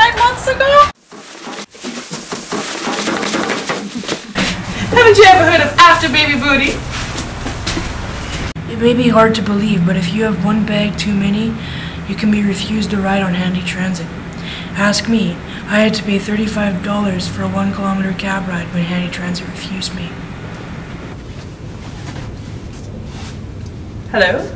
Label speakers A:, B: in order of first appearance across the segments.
A: 9 months ago? Haven't you ever heard of after baby booty?
B: It may be hard to believe, but if you have one bag too many, you can be refused a ride on HandiTransit. Ask me. I had to pay $35 for a 1 kilometer cab ride when HandiTransit refused me.
A: Hello?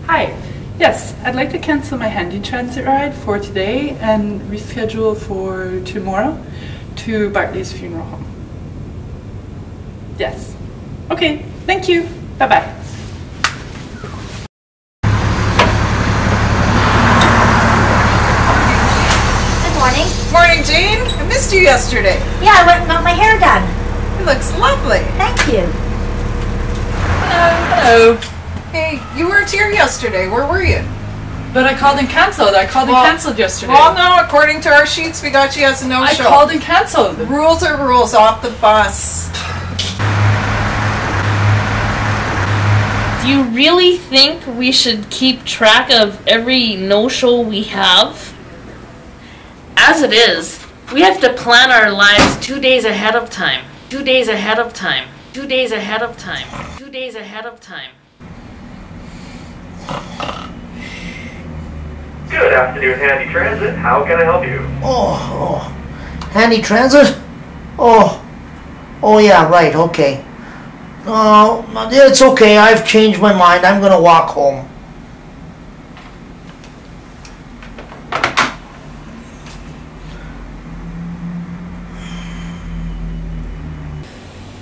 A: Hi. Yes, I'd like to cancel my HandiTransit ride for today and reschedule for tomorrow to Bartley's funeral home. Yes. Okay, thank you. Bye-bye.
C: Morning, Jane. I missed you yesterday.
D: Yeah, I went and got my hair done.
C: It looks lovely.
D: Thank you.
A: Hello.
C: Hey, you weren't here yesterday. Where were you?
A: But I called and cancelled. I called and cancelled yesterday.
C: Well, no, according to our sheets, we got you as a no-show.
A: I called and cancelled.
C: Rules are rules. Off the bus.
E: Do you really think we should keep track of every no-show we have? As it is, we have to plan our lives 2 days ahead of time. 2 days ahead of time. 2 days ahead of time. 2 days ahead of time.
F: Good afternoon, HandiTransit. How can I help you?
G: Oh, HandiTransit? Oh yeah, right, okay. Oh, it's okay, I've changed my mind. I'm gonna walk home.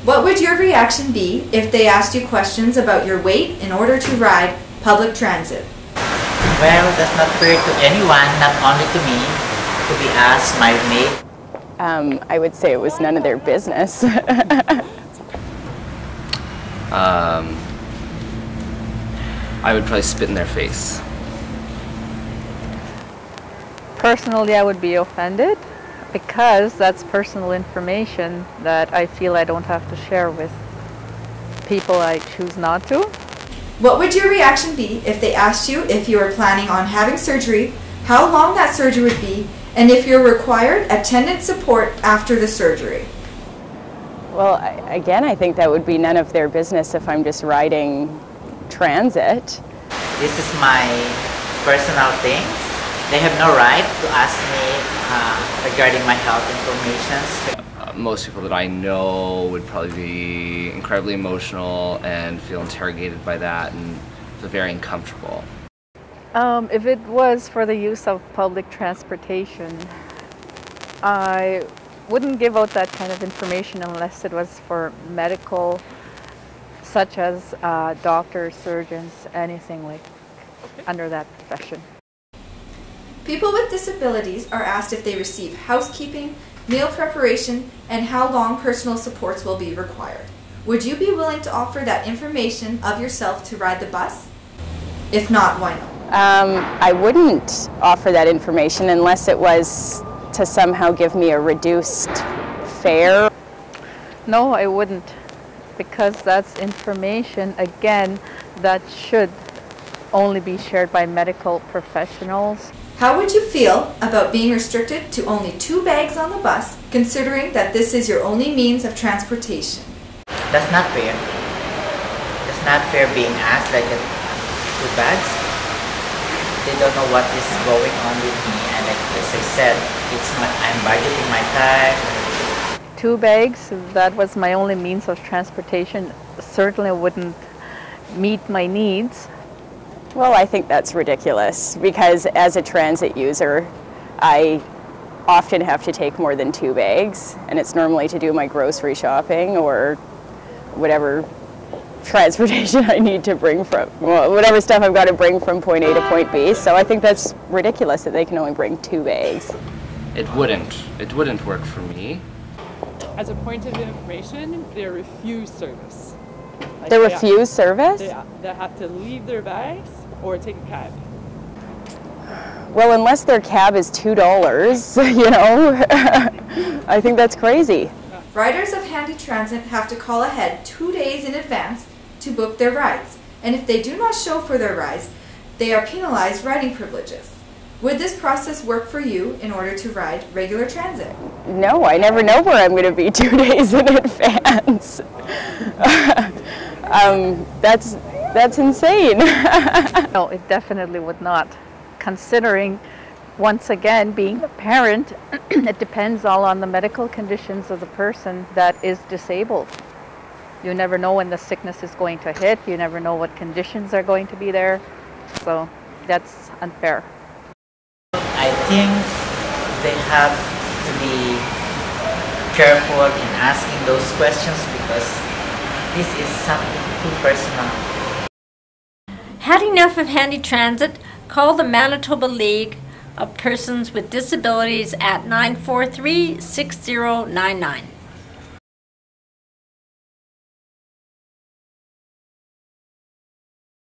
H: What would your reaction be if they asked you questions about your weight in order to ride public transit?
I: Well, that's not fair to anyone, not only to me, to be asked my weight.
J: I would say it was none of their business.
K: I would probably spit in their face.
L: Personally, I would be offended because that's personal information that I feel I don't have to share with people I choose not to.
H: What would your reaction be if they asked you if you were planning on having surgery, how long that surgery would be, and if you're required attendant support after the surgery?
J: Well, again, I think that would be none of their business if I'm just riding transit.
I: This is my personal things. They have no right to ask me regarding my health information.
K: Most people that I know would probably be incredibly emotional and feel interrogated by that and feel very uncomfortable.
L: If it was for the use of public transportation, I wouldn't give out that kind of information unless it was for medical, such as doctors, surgeons, anything like under that profession.
H: People with disabilities are asked if they receive housekeeping, meal preparation, and how long personal supports will be required. Would you be willing to offer that information of yourself to ride the bus? If not, why not?
J: I wouldn't offer that information unless it was to somehow give me a reduced fare.
L: No, I wouldn't, because that's information, again, that should only be shared by medical professionals.
H: How would you feel about being restricted to only 2 bags on the bus, considering that this is your only means of transportation?
I: That's not fair. It's not fair being asked like 2 bags. They don't know what is going on with me, and like as I said, I'm budgeting my time.
L: 2 bags, that was my only means of transportation, certainly wouldn't meet my needs.
J: Well, I think that's ridiculous because as a transit user, I often have to take more than 2 bags, and it's normally to do my grocery shopping or whatever transportation I need to bring from, well, whatever stuff I've got to bring from point A to point B. So I think that's ridiculous that they can only bring 2 bags.
K: It wouldn't work for me.
A: As a point of information, they refuse service.
J: They refuse service?
A: They have to leave their bags or take a cab.
J: Well, unless their cab is $2, you know, I think that's crazy.
H: Riders of HandiTransit have to call ahead 2 days in advance to book their rides, and if they do not show for their rides, they are penalized riding privileges. Would this process work for you in order to ride regular transit?
J: No, I never know where I'm going to be 2 days in advance. That's insane.
L: No, it definitely would not. Considering, once again, being a parent, it depends all on the medical conditions of the person that is disabled. You never know when the sickness is going to hit. You never know what conditions are going to be there. So that's unfair.
I: I think they have to be careful in asking those questions because this is something too personal.
D: Had enough of HandiTransit? Call the Manitoba League of Persons with Disabilities at 943-6099.